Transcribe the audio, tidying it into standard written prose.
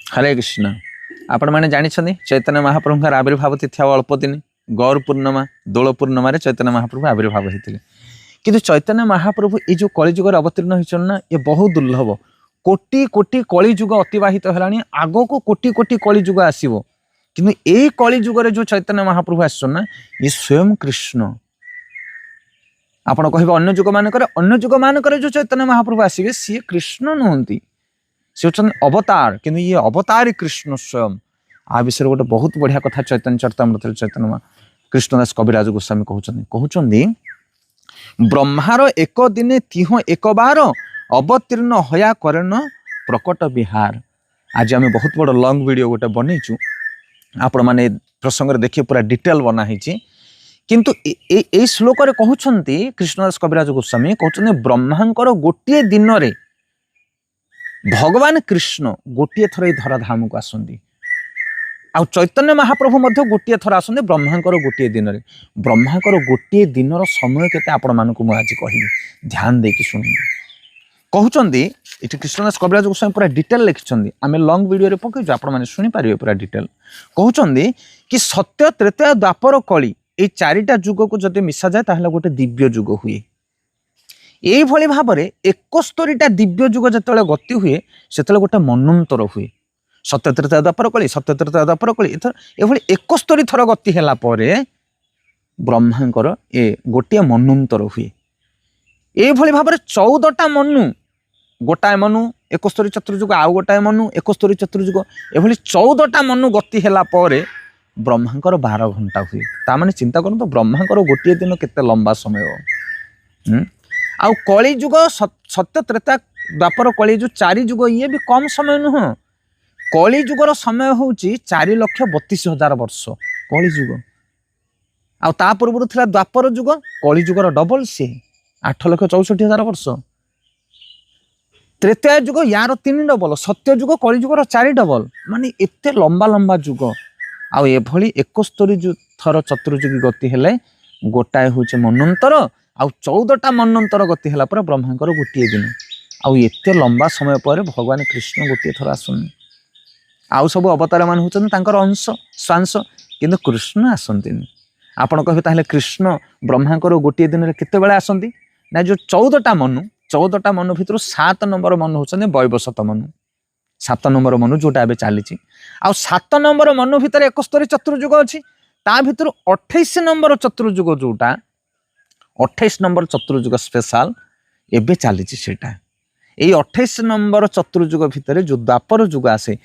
हरे कृष्ण। आपण मैंने जानी चैतन्य महाप्रभु आविर्भाव तिथि अल्प दिन गौर पूर्णिमा दोल पूर्णिमा चैतन्य महाप्रभु आविर्भाव होते किंतु चैतन्य महाप्रभु ये जो कलिजुग अवतीर्ण होती ना ये बहुत दुर्लभ। कोटि कोटि कलिजुग अतिवाहित है आग को कोटि कोटि कलिजुग आसो कि यही कलिजुगे जो चैतन्य महाप्रभु आना ये स्वयं कृष्ण। आपण कह अन्य जुग मानक जो चैतन्य महाप्रभु आसवे सी कृष्ण नुहति सी होती अवतार किंतु ये अवतार कृष्ण स्वयं। आ विषय गोटे बहुत बढ़िया कथा चैतन्य चरितामृत चैतन्य कृष्णदास कविराज गोस्वामी कहते ब्रह्मार एक दिने तिह एक बार अवतीर्ण हया करेन प्रकट विहार। आज आम बहुत बड़ लंग वीडियो गोटे बनईचु आपण मैंने प्रसंग देखिए पूरा डिटेल बनाई किंतु ए श्लोक कहते कृष्णदास कविराज गोस्वामी कहते ब्रह्मांकर गोटे दिन रे भगवान कृष्ण गोटे थर धराधाम को आसती आ चैतन्य महाप्रभु मध्य गोटे थर आसते ब्रह्मांकर गोटे दिन रे। ब्रह्मांकर गोटे दिन समय केते आपण मानक मु आज कहबी ध्यान देकी सुनंदी। कहउचंदी इठी कृष्णदास कविराज गोस्वामी पूरा डिटेल लिखिचंदी आमे लॉन्ग वीडियो रे पकेजु आपण माने सुनि पारिबे पूरा डिटेल। कहउचंदी कि सत्य त्रेता द्वापर कली ए चारिटा जुग को जदि मिसा जाए ताहले गोटे दिव्य जुग हुए। यही भली भाव में 71टा दिव्य जुग जिते गति हुए से गोटे मनंतर हुए। सत्य त्रेता द्वापर कली सत्य त्रेता द्वापर कली एभली 71 थर गति है ब्रह्मांकर ए गोटे मनंतर हुए। यही भाव में 14टा मनु गोटाए मनु 71 चतुर्युग आउ गोटाए मनु 71 चतुर्युग एभली 14टा मनु गति है ब्रह्मांकर 12 घंटा हुए। तामाने चिंता करतो ब्रह्मांकर गोटे दिन केते लंबा समय हो। आउ कली जुग सत्य त्रेता द्वापर कली जो 4 जुग ये भी कम समय नुह। कली जुगर समय हूँ 4,32,000 वर्ष कली जुग। आ पूर्व था द्वापर जुग कली जुगर डबल सी 8,64,000 वर्ष। त्रेता जुग यार 3 डबल सत्य जुग कली जुगर 4 डबल माने एते लंबा लंबा जुग। आउ एभली 71 थर चतुर्युगी गति हेले गोटाए हूँ मनंतर आउ 14टा मनंतर गति है ब्रह्मांकर गोटे दिन। आउ एते लंबा समय पर भगवान कृष्ण गोटे थर आसुनी। आउ सब अवतार मान होचन तांकर अंश स्वांश किंतु कृष्ण आसंती। आपण कहे ताहले कृष्ण ब्रह्मांकर गोटे दिन रे केते बेले आसंती ना जो 14टा मनु भितर 7 नंबर मनु होचन वैवस्वत मनु 7 नंबर मनु जोटा एबे चली। आ 7 नंबर मनु भितर 71 चतुर्युग अछि ता भितर 28 नंबर चतुर्युग जोटा 28 नंबर चतुर्युग स्पेशल एबे चली सेटा। यही 28 नंबर चतुर्युग भितर जो द्वापर जुग आसे